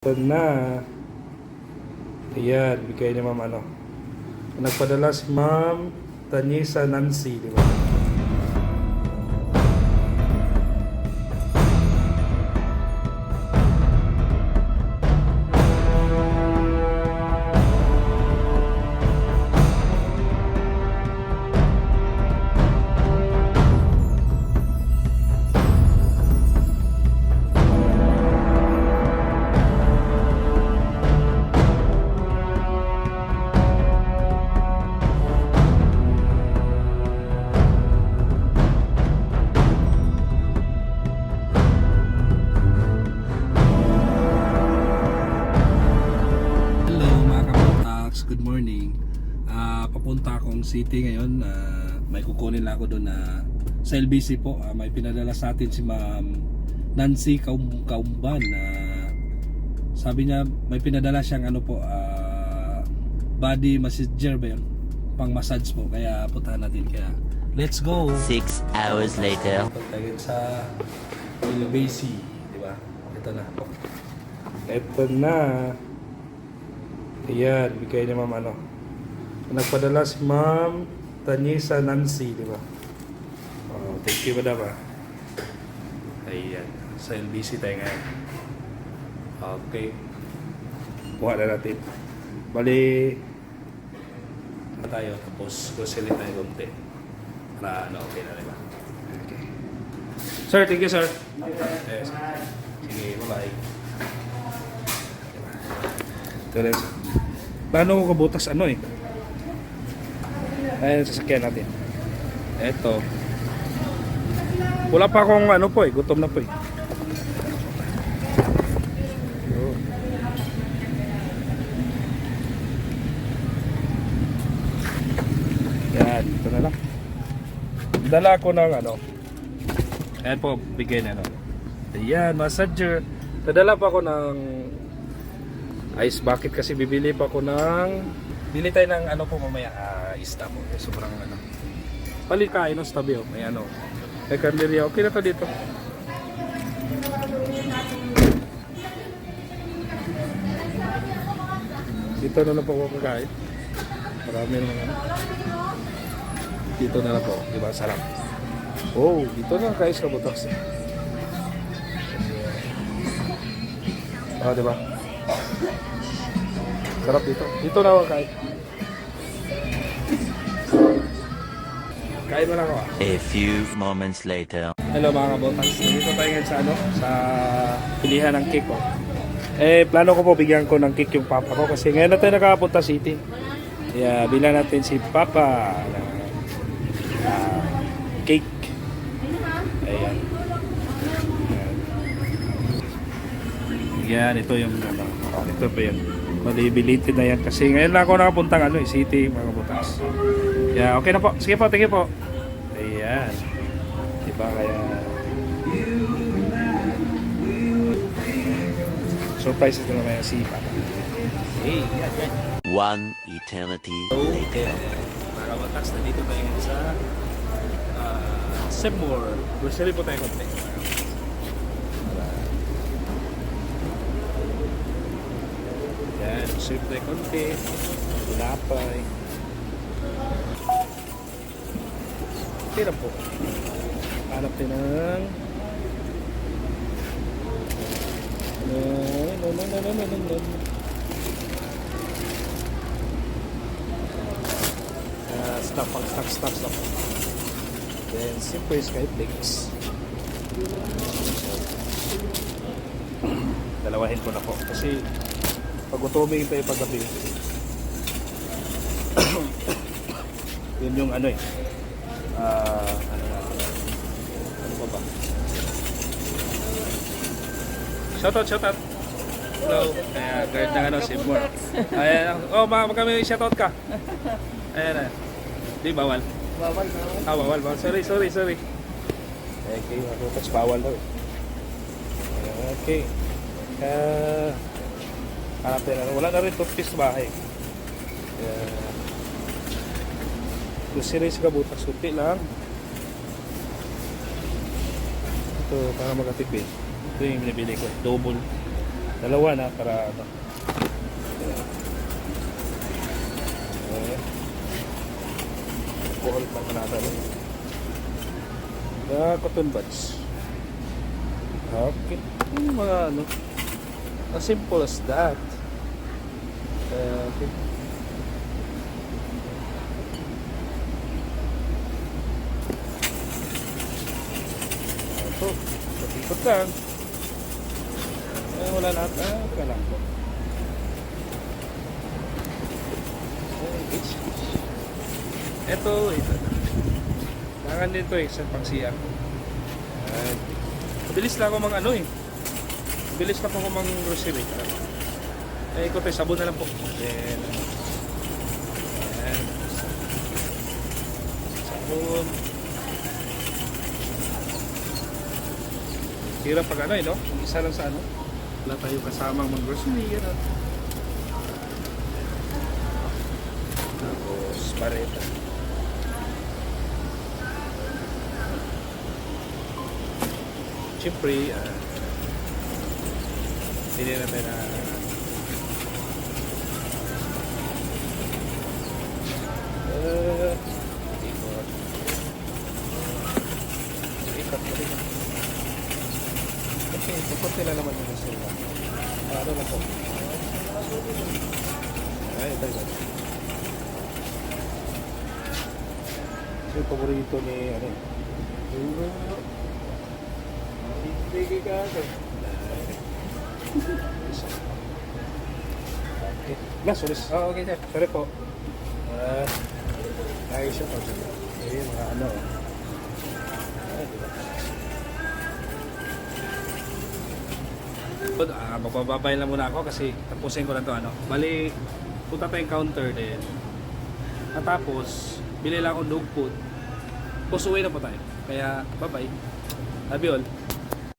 Ito na. Ayan, bigay ni Ma'am ano. Nagpadala si Ma'am Tanyesa Nancy, di ba? Good morning. Papunta akong city ngayon. May kukunin lang ako doon na sa LBC po. May pinadala sa atin si Ma'am Nancy Kaumban. Sabi niya may pinadala siyang ano po, body massager ba yun? Pang massage po. Kaya puntahan natin. Kaya let's go. 6 hours later. Pagtagin sa LBC, di ba? Ito na. Ito na. Ayan, bigay ni Ma'am ano. Nagpadala si Ma'am Tanyesa Nancy, di ba? Oh, thank you, madam. Ayan, sa LBC tayo ngayon. Okay. Kuha na natin. Bali, tayo, tapos grocery tayo konti. Para ano, okay na, di ba? Okay. Sir, thank you, sir. Yes. Sige, bye-bye. Ito rin, sir. Plano ko kabutas ano eh. Ayan, sasakyan natin. Eto. Wala pa akong ano po eh. Gutom na po eh. Yan, ito na lang. Dala ko ng ano. Ayan po, bigay na ano. Ayan, massager. Nadala pa ako ng ice bucket kasi bibili pa ako ng bili tayo ng ano po mamaya ista po sobrang ano palikain ng tabi oh may ano may carneria okay na to dito na lang po ako kakain marami naman ano dito na lang po diba sarap oh dito na kais ka butas oh diba sarap dito. Dito na ako kain. Kain mo na ako ah. A few moments later. Hello mga kabotans. Dito tayo ngayon sa ano? Sa pilihan ng cake ko. Plano ko po bigyan ko ng cake yung papa ko kasi ngayon na tayo nakapunta city. Kaya bilan natin si papa ng cake. Ayan. Yan, ito yung ano. Ito pa yun. Malibilitin na yan kasi ngayon lang ako nakapuntang ano, city mga butas. Yeah, okay na po. Sige po, thank you po. Ayan. Diba kaya surprise ito naman yung si Papa. Hey, yan. One eternity later. Mga butas, nandito tayo ngayon sa Seymour. Grocery po tayo konti. Yan, sweep tayo konti. Tinapay. Tira po. Hanap din ng stock. Then, simple skyflakes. Dalawahin ko na po. Kasi pag utoming tayo paggabi yun yung ano eh ano pa ba shoutout hello guard ng ano Seymour ayan oh kami shoutout ka ayan di bawal sorry okay ako touch bawal daw okay hanap tayo na. Wala na rin toothpaste sa bahay. Grocery sa kabutas. Kunti lang. Ito para makatipid. Ito yung binibili ko. Double. Dalawa na para ano. Okay. Buhol pa natin. Cotton buds. Okay. Yung mga ano. As simple as that. Okay. Ito. Ikot lang. Wala lahat. Ito lang po. Ito. Tangan dito sa pangsiya. Mabilis lang ako mang ano Mabilis lang ako mang grocery. Ikot sabon na lang po. Then, ayan. Sabon. Hirap pag ano no? Isa lang sa ano. Wala tayo kasamang mag-grocery. Yan. Tapos, pareta. Siyempre, hindi natin na ikot. Okay, ikot nila naman yung sila. Ano na po? Ay, ito. Ito yung paborito ni ano. Hindi ka ako. Okay. Sorry. Okay, sir. Sorry po. Ayos siya po. Ayun, mga ano. Magbababay lang muna ako kasi tapusin ko na to ano. Bali, punta tayong counter din. At tapos, bili lang akong dog food. Pusuwi na po tayo. Kaya, bye-bye. Love you all.